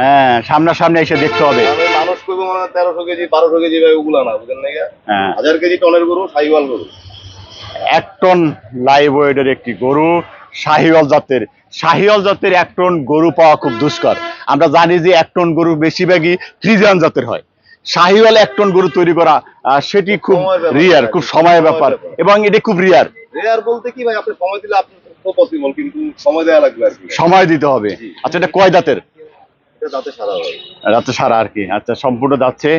হ্যাঁ, সামনাসামনি এসে দেখতে হবে। মানুষ কইবো মানে 1300 কেজি 1200 কেজি ভাই ওগুলা না, বুঝেন না? হ্যাঁ, 1000 কেজি টনের গরু, শাহিওয়াল গরু। 1 টন লাইভ ওয়েটের একটি গরু, শাহিওয়াল জাতের। শাহিওয়াল জাতের 1 টন গরু পাওয়া খুব দুষ্কর। আমরা জানি যে 1 টন গরু বেশিরভাগই ফ্রিজিয়ান জাতের হয়। শাহিওয়াল 1 টন গরু তৈরি করা সেটি খুব রিয়ার, খুব সময়ের ব্যাপার, এবং এটি খুব রিয়ার। রিয়ার বলতে কি ভাই, আপনি সময় দিলে আপনি তো পসিবল, কিন্তু সময় দেওয়া লাগবে আর কি। সময় দিতে হবে। আচ্ছা, এটা কয় দাঁতের? এটা দাঁতে সারা হয়। দাঁতে সারা আর কি। আচ্ছা, সম্পূর্ণ যাচ্ছে।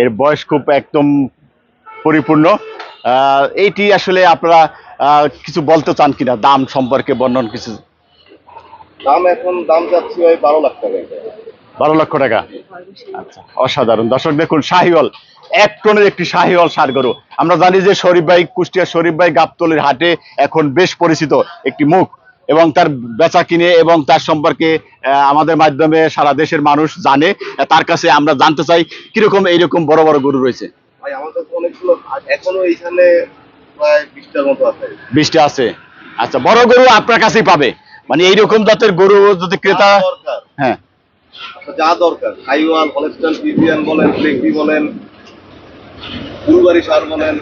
এর বয়স খুব একদম পরিপূর্ণ। এইটি আসলে আপনারা কিছু বলতে চান কিনা, দাম সম্পর্কে বর্ণন কিছু? দাম যাচ্ছে ভাই 12 লাখ টাকা। 12 লক্ষ টাকা। আচ্ছা, অসাধারণ। দর্শক দেখুন, শাহিওয়াল 1 টনের একটি শাহিওয়াল ষাঁড় গরু। আমরা জানি যে শরীফ ভাই, কুষ্টিয়া শরীফ ভাই গাবতলীর হাটে এখন বেশ পরিচিত একটি মুখ, এবং তার বেচা কিনে এবং তার সম্পর্কে আমাদের মাধ্যমে সারা দেশের মানুষ জানে। তার কাছে আমরা জানতে চাই কিরকম এইরকম বড় বড় গরু রয়েছে। ভাই আমাদের তো অনেকগুলো, এখনো এইখানে প্রায় 20টার মতো আছে। 20টা আছে। আচ্ছা, বড় গরু আপনার কাছেই পাবে, মানে এইরকম জাতের গরু যদি ক্রেতা, হ্যাঁ, যা দরকার, শাহিওয়াল, হলস্টাইন ফ্রিজিয়ান বলেন, ফ্লেগবি বলেন, ফুলবাড়ি ষাঁড় বলেন,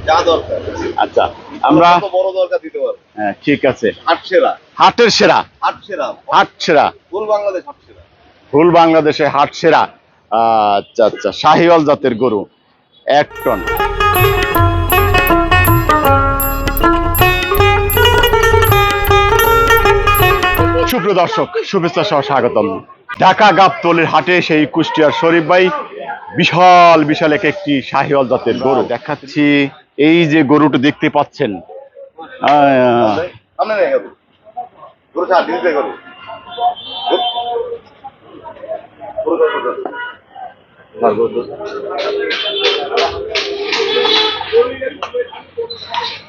যা দরকার। আচ্ছা, আমরা বড় দরকার দিতে পারবো। হ্যাঁ, ঠিক আছে। হাট সেরা, হাটের সেরা, হাট সেরা, হাট সেরা, ফুল বাংলাদেশ হাট সেরা, ফুল বাংলাদেশে হাট সেরা। আচ্ছা আচ্ছা, শাহিওয়াল জাতের গরু 1 টন। সুপ্রিয় দর্শক, শুভেচ্ছা সহ স্বাগতম। ঢাকা গাবতলীর হাটে সেই কুষ্টিয়ার শরীফ ভাই বিশাল বিশাল একটি শাহিওয়াল জাতের গরু দেখাচ্ছি। এই যে গরুটা দেখতে পাচ্ছেন,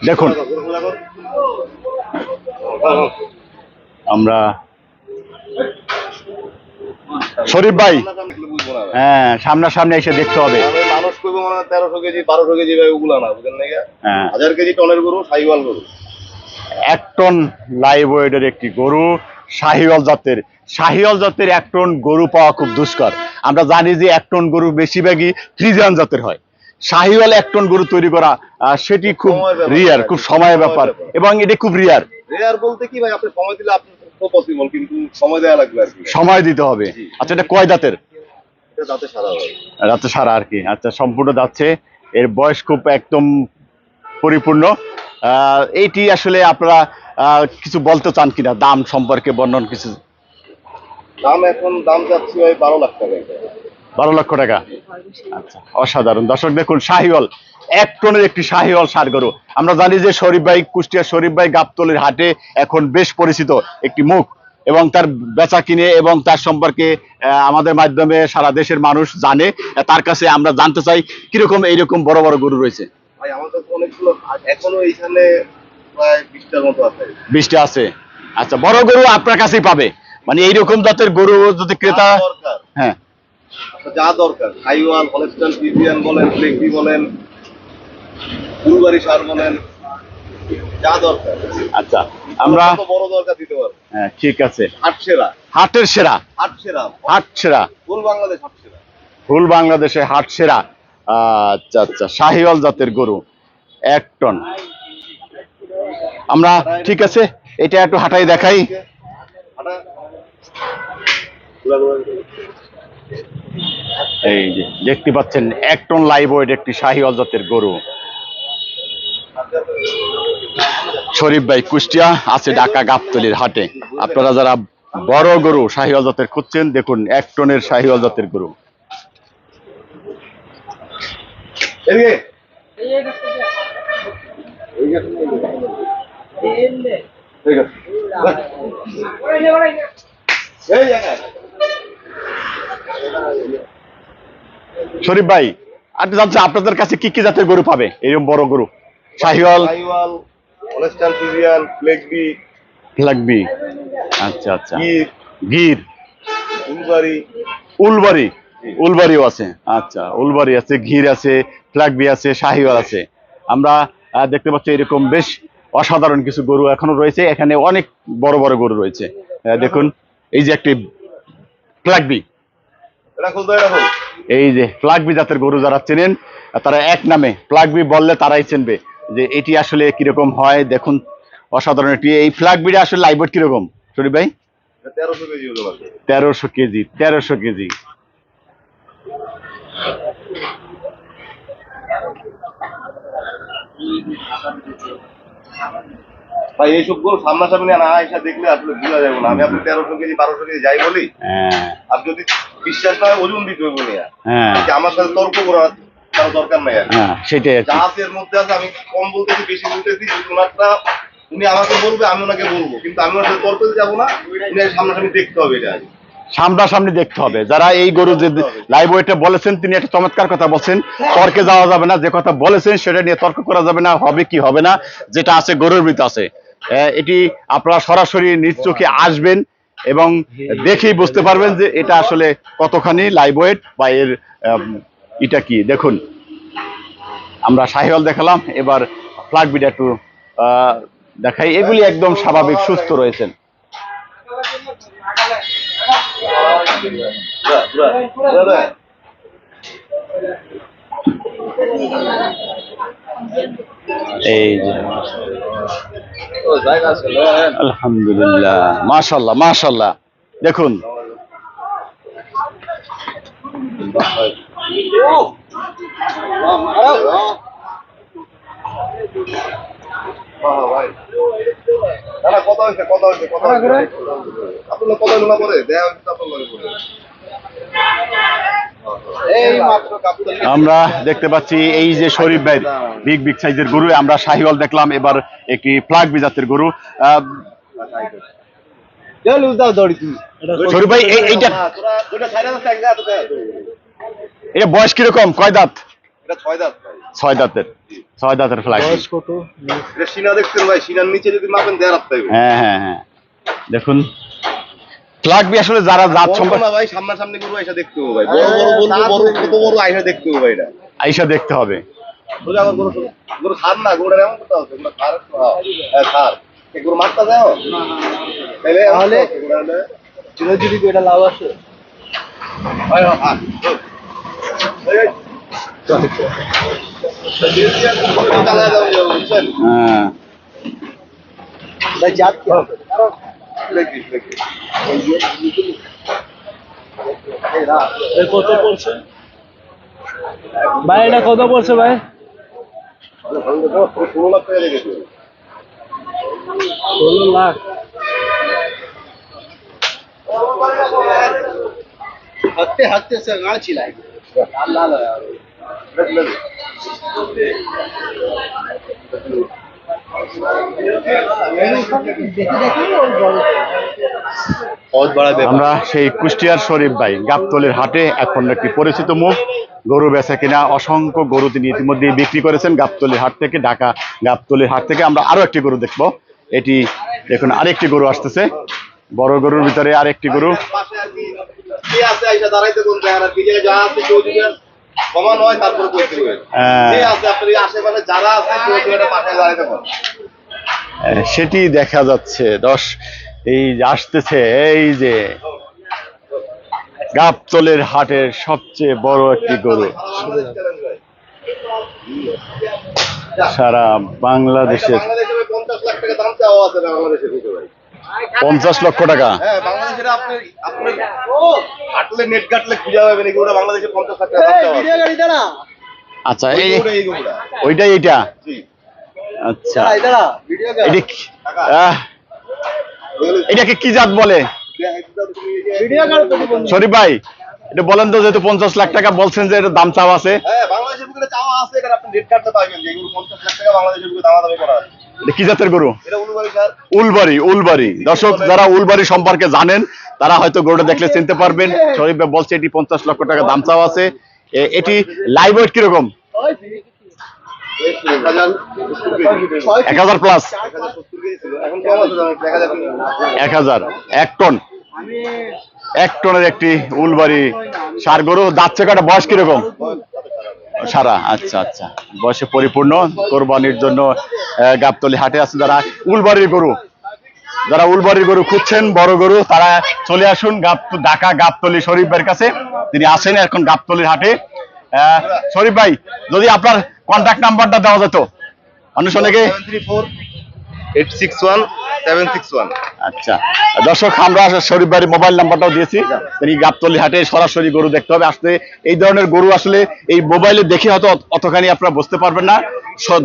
দেখুন, আমরা শরীফ ভাই, হ্যাঁ, সামনাসামনি এসে দেখতে হবে। মানুষ কইবো মানে 1300 কেজি 1200 কেজি ভাই ওগুলা না, বুঝেন না? হ্যাঁ, 1000 কেজি টনের গরু, শাহিওয়াল গরু। 1 টন লাইভ ওয়েটের একটি গরু, শাহিওয়াল জাতের। শাহিওয়াল জাতের 1 টন গরু পাওয়া খুব দুষ্কর। আমরা জানি যে 1 টন গরু বেশিরভাগই ফ্রিজিয়ান জাতের হয়। শাহিওয়াল 1 টন গরু তৈরি করা সেটি খুব রিয়ার, খুব সময়ের ব্যাপার, এবং এটি খুব রিয়ার। রিয়ার বলতে কি ভাই, আপনি সময় দিলে আপনি তো পসিবল, কিন্তু সময় দেওয়া লাগবে আর কি। সময় দিতে হবে। আচ্ছা, এটা কয় দাঁতের? এটা দাঁতে সারা হয়। দাঁতে সারা আর কি। আচ্ছা, সম্পূর্ণ যাচ্ছে। এর বয়স খুব একদম পরিপূর্ণ। এইটি আসলে আপনারা কিছু বলতে চান কিনা, দাম সম্পর্কে বর্ণন কিছু? দাম যাচ্ছে ভাই 12 লাখ টাকা। 12 লক্ষ টাকা। আচ্ছা, অসাধারণ। দর্শক দেখুন, শাহিওয়াল 1 টনের একটি শাহিওয়াল ষাঁড় গরু। আমরা জানি যে শরীফ ভাই, কুষ্টিয়া শরীফ ভাই গাবতলীর হাটে এখন বেশ পরিচিত একটি মুখ, এবং তার বেচা কিনে এবং তার সম্পর্কে আমাদের মাধ্যমে সারা দেশের মানুষ জানে। তার কাছে আমরা জানতে চাই কিরকম এইরকম বড় বড় গরু রয়েছে। ভাই আমাদের তো অনেকগুলো, এখনো এইখানে প্রায় 20টার মতো আছে। 20টা আছে। আচ্ছা, বড় গরু আপনার কাছেই পাবে, মানে এইরকম জাতের গরু যদি ক্রেতা, হ্যাঁ, যা দরকার, শাহিওয়াল, হলস্টাইন ফ্রিজিয়ান বলেন, ফ্লেগবি বলেন, ফুলবাড়ি ষাঁড় বলেন, যা দরকার। আচ্ছা, আমরা বড় দরকার দিতে পারবো। হ্যাঁ, ঠিক আছে। হাট সেরা, হাটের সেরা, হাট সেরা, হাট সেরা, ফুল বাংলাদেশ হাট সেরা, ফুল বাংলাদেশে হাট সেরা। আচ্ছা আচ্ছা, শাহিওয়াল জাতের গরু 1 টন। আমরা, ঠিক আছে, এটা একটু হাঁটাই দেখাই। এই যে দেখতে পাচ্ছেন 1 টন লাইভ ওয়েট একটি শাহিওয়াল জাতের গরু। শরীফ ভাই কুষ্টিয়া আছে ঢাকা গাবতলীর হাটে। আপনারা যারা বড় গরু শাহিওয়াল জাতের খুঁজছেন, দেখুন 1 টনের শাহিওয়াল জাতের গরু। শরীফ ভাই, আপনি জানছেন আপনাদের কাছে কি কি জাতের গরু পাবে এরকম বড় গরু? শাহিওয়াল, হলস্টাইন ফ্রিজিয়ান, ফ্লেগবি, ফ্লেগবি, আচ্ছা আচ্ছা, গির, উলবাড়ি, উলবাড়ি, উলবাড়িও আছে। আচ্ছা, উলবাড়ি আছে, গির আছে, ফ্লেগবি আছে, শাহিওয়াল আছে। আমরা দেখতে পাচ্ছি এরকম বেশ অসাধারণ কিছু গরু এখনো রয়েছে। এখানে অনেক বড় বড় গরু রয়েছে। দেখুন, এই যে একটি ফ্ল্যাগবি। এটা খুলতো এরকম। এই যে ফ্ল্যাগবি জাতের গরু যারা চেনেন তারা এক নামে ফ্ল্যাগবি বললে তারাই চিনবে যে এটি আসলে কিরকম হয়। দেখুন অসাধারণ এটি। এই ফ্ল্যাগবিটা আসলে লাইভ ওয়েট কিরকম শরীফ ভাই? 1300 কেজি ওজন আছে। 1300 কেজি। 1300 কেজি। ভাই এইসব গরু সামনাসামনি না এসে দেখলে আসলে বোঝা যাবে না। আমি আপনি 1300 কেজি 1200 কেজি যাই বলি, হ্যাঁ আর যদি বিশ্বাস না হয় ওজন দিতে হবে না। হ্যাঁ আমার সাথে তর্ক করার কারো দরকার নাই আর কি। হ্যাঁ সেটাই আর যা কি। আছে এর মধ্যে আছে, আমি কম বলতেছি বেশি বলতেছি, ওনারটা উনি আমাকে বলবে আমি ওনাকে বলবো, কিন্তু আমি ওনার সাথে তর্কে যাবো না। উনি সামনাসামনি দেখতে হবে এটা। সামনাসামনি দেখতে হবে। যারা এই গরু যে লাইভ ওয়েটে বলেছেন তিনি একটা চমৎকার কথা বলছেন, তর্কে যাওয়া যাবে না, যে কথা বলেছেন সেটা নিয়ে তর্ক করা যাবে না, হবে কি হবে না যেটা আছে গরুর ভিতরে আছে। এটি আপনারা সরাসরি নিজ চোখে আসবেন এবং দেখেই বুঝতে পারবেন যে এটা আসলে কতখানি লাইভ ওয়েট বা এর এটা কি। দেখুন আমরা শাহিওয়াল দেখালাম, এবার ফ্ল্যাগবিটা একটু দেখাই। এগুলি একদম স্বাভাবিক সুস্থ রয়েছেন। এই যে আলহামদুলিল্লাহ, মাশাআল্লাহ মাশাআল্লাহ। দেখুন ভাই দাদা কথা হয়েছে আপনার কথা লোনা পরে দেয়া হচ্ছে আপনার লগে পরে। এই মাত্র কাপ্তান আমরা দেখতে পাচ্ছি এই যে শরীফ ভাই বিগ বিগ সাইজের গরু, আমরা শাহিওয়াল দেখলাম, এবার একটি ফ্ল্যাগবি জাতের গরু। শরীফ ভাই এইটা এটা বয়স কিরকম, কয় দাঁত? এটা 6 দাঁত ভাই। 6 দাঁতের। 6 দাঁতের ফ্ল্যাগবি। এটা সিনা দেখছেন ভাই, সিনার নিচে যদি মাপেন 1.5 হাত পাইবেন। হ্যাঁ হ্যাঁ হ্যাঁ দেখুন ফ্ল্যাগবি আসলে যারা জাত সম্পর্কে না ভাই সামনাসামনি গরু আইসা দেখতে হবে ভাই, বড় বড় বলবো বড় কত বড় আইসা দেখতে হবে ভাই। এটা আইসা দেখতে হবে। বুঝা আমার গরু গরু খার না, গরুটা এমন করতে হবে না খার। খার এই গরু মারতা যায় না তাহলে তাহলে চিরজীবী এটা লাভ আছে ভাই। হ্যাঁ কত পড়ছে ভাই? এটা কত পড়ছে ভাই? 16 লাখ টাকা রেখেছে। 16 লাখ। হাঁটতে হাঁটতে সে গাঁ ছিলাই লাল আমরা সেই কুষ্টিয়ার শরীফ ভাই গাবতলীর হাটে এখন একটি পরিচিত মুখ, গরু বেচা কিনা অসংখ্য গরু তিনি ইতিমধ্যে বিক্রি করেছেন গাবতলীর হাট থেকে। ঢাকা গাবতলীর হাট থেকে আমরা আরো একটি গরু দেখবো। এটি দেখুন আরেকটি গরু আসতেছে, বড় গরুর ভিতরে আরেকটি গরু। পাশে আর কি কে আছে আইসা দাঁড়াইতে কোন জায়গা আর কি যা আছে কেউ যদি সমান হয় তারপরে করতে হবে। কে আছে আপনার আশেপাশে যারা আছে কেউ একটা পাশে দাঁড়াইতে পারে, সেটি দেখা যাচ্ছে। এই যে আসতেছে এই যে গাবতলীর হাটের সবচেয়ে বড় একটি গরু সারা বাংলাদেশের। বাংলাদেশে 50 লাখ টাকা দাম চাওয়া আছে বাংলাদেশের ভিতরে। 50 লক্ষ টাকা? হ্যাঁ বাংলাদেশের আপনার হাঁটলে নেট কাটলে খুঁজে পাবেন এগুলো বাংলাদেশে 50 লাখ টাকা দাম চাওয়া আছে। আচ্ছা এই এইগুলা ওইটাই এইটা। জি আচ্ছা এটা ভিডিও এটি এটাকে কি জাত বলে শরীফ ভাই? এটা বলেন তো, যেহেতু 50 লাখ টাকা বলছেন যে এটা দাম চাওয়া আছে। হ্যাঁ বাংলাদেশের ভিতরে চাওয়া আছে, এখানে আপনি নেট কাটতে পারবেন যে এগুলো 50 লাখ টাকা বাংলাদেশের ভিতরে দামাদামি করা আছে। এটা কি জাতের গরু? এটা উলুবাড়ি স্যার। উলবাড়ি। দর্শক যারা উলবাড়ি সম্পর্কে জানেন তারা হয়তো গরুটা দেখলে চিনতে পারবেন। শরীফ ভাই বলছে এটি 50 লক্ষ টাকা দাম চাওয়া আছে। এটি লাইভ ওয়েট কিরকম? 1000 প্লাস। 1000 1 টন। 1 টনের একটি উলবাড়ি সার গরু। দাঁতছে কাটা, বয়স কিরকম? সারা। আচ্ছা আচ্ছা, বয়সে পরিপূর্ণ। কোরবানির জন্য গাবতলী হাটে আছে যারা উলবাড়ির গরু যারা উলবাড়ির গরু খুঁজছেন বড় গরু তারা চলে আসুন ঢাকা গাবতলী শরীফ ভাইয়ের কাছে। তিনি আসেন এখন গাবতলীর হাটে। শরীফ ভাই, যদি আপনার কন্ট্যাক্ট নাম্বারটা দেওয়া যেত অনুষ্ঠানে। 734-861-761। আচ্ছা দর্শক, আমরা শরীফ ভাইয়ের মোবাইল নাম্বারটাও দিয়েছি। তিনি গাবতলী হাটে সরাসরি গরু দেখতে হবে আসলে। এই ধরনের গরু আসলে এই মোবাইলে দেখে হয়তো অতখানি আপনারা বুঝতে পারবেন না,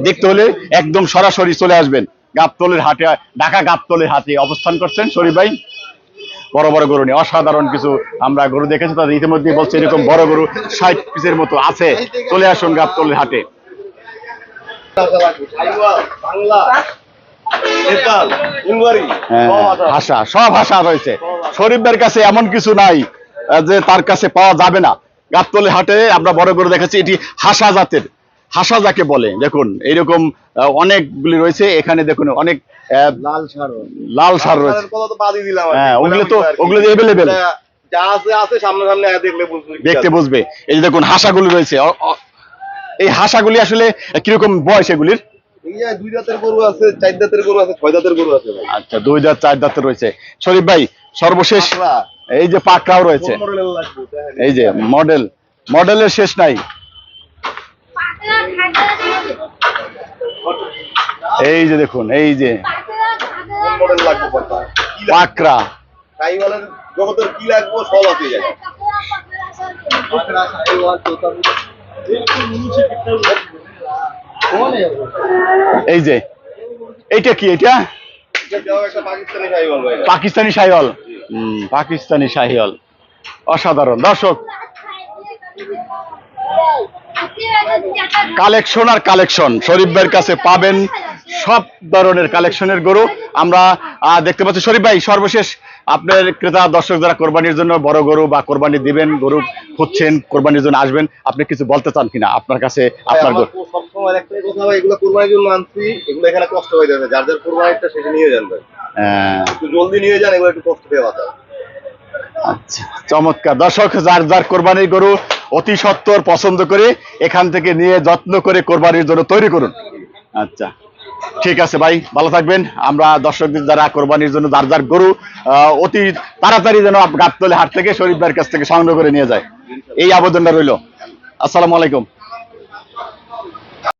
দেখতে হলে একদম সরাসরি চলে আসবেন গাবতলীর হাটে। ঢাকা গাবতলীর হাটে অবস্থান করছেন শরীফ ভাই। বড় বড় গরু নিয়ে অসাধারণ কিছু আমরা গরু দেখেছি, তাদের ইতিমধ্যে বলছে এরকম বড় গরু 60 পিসের মতো আছে। চলে আসুন গাবতলীর হাটে। বাংলা, নেপাল, উলবাড়ি, ভাষা, সব ভাষা রয়েছে শরীফ ভাইয়ের কাছে। এমন কিছু নাই যে তার কাছে পাওয়া যাবে না। গাবতলী হাটে আমরা বড় গরু দেখেছি, এটি হাসা জাতের। হাসা যাকে বলে, দেখুন এইরকম অনেকগুলি রয়েছে এখানে। দেখুন অনেক লাল সার রয়েছে। কথা তো বাদই দিলাম। হ্যাঁ, ওগুলো তো অ্যাভেলেবেল, যা আছে সামনে সামনে দেখলে বুঝবে, দেখতে বুঝবে। এই যে দেখুন হাসাগুলি রয়েছে। এই হাসাগুলি আসলে কিরকম বয়স এগুলির? 2 দাঁতের গরু আছে, 4 দাঁতের গরু আছে, 6 দাঁতের গরু আছে ভাই। আচ্ছা, 2 দাঁত 4 দাঁতের রয়েছে। শরীফ ভাই সর্বশেষ এই যে পাকড়াও রয়েছে। এই যে মডেলের শেষ নাই। এই যে দেখুন, এই যে মডেল লাগবে কথা, পাকড়া। সাইওয়ালের জগতের কি লাগবে সব আছে যায়। এই যে এইটা কি? এটা এটাও একটা পাকিস্তানি সাইওয়াল ভাই। পাকিস্তানি শাহিওয়াল। পাকিস্তানি শাহিওয়াল অসাধারণ। দর্শক, কালেকশন আর কালেকশন শরীফ ভাইয়ের কাছে পাবেন সব ধরনের কালেকশনের গরু আমরা দেখতে পাচ্ছি। শরীফ ভাই, সর্বশেষ আপনার ক্রেতা দর্শক যারা কোরবানির জন্য বড় গরু বা কোরবানি দিবেন, গরু খুঁজছেন, কোরবানির জন্য আসবেন, আপনি কিছু বলতে চান কিনা আপনার কাছে? আপনার গরু সবসময় একটাই কথা ভাই, এগুলো কোরবানির জন্য আনছি, এগুলো এখানে কষ্ট হয়ে যাবে। যার যার কোরবানিটা শেষে নিয়ে যান ভাই, একটু জলদি নিয়ে যান, এগুলো একটু কষ্ট পেয়ে বাঁচান। আচ্ছা, চমৎকার। দর্শক, যার যার কোরবানির গরু অতি সত্বর পছন্দ করে এখান থেকে নিয়ে যত্ন করে কোরবানির জন্য তৈরি করুন। আচ্ছা, ঠিক আছে ভাই, ভালো থাকবেন। আমরা দর্শকদের যারা কোরবানির জন্য যার যার গরু অতি তাড়াতাড়ি যেন গাবতলী হাট থেকে শরীফ ভাইয়ের কাছ থেকে সংগ্রহ করে নিয়ে যায়, এই আবেদনটা রইল। আসসালামু আলাইকুম।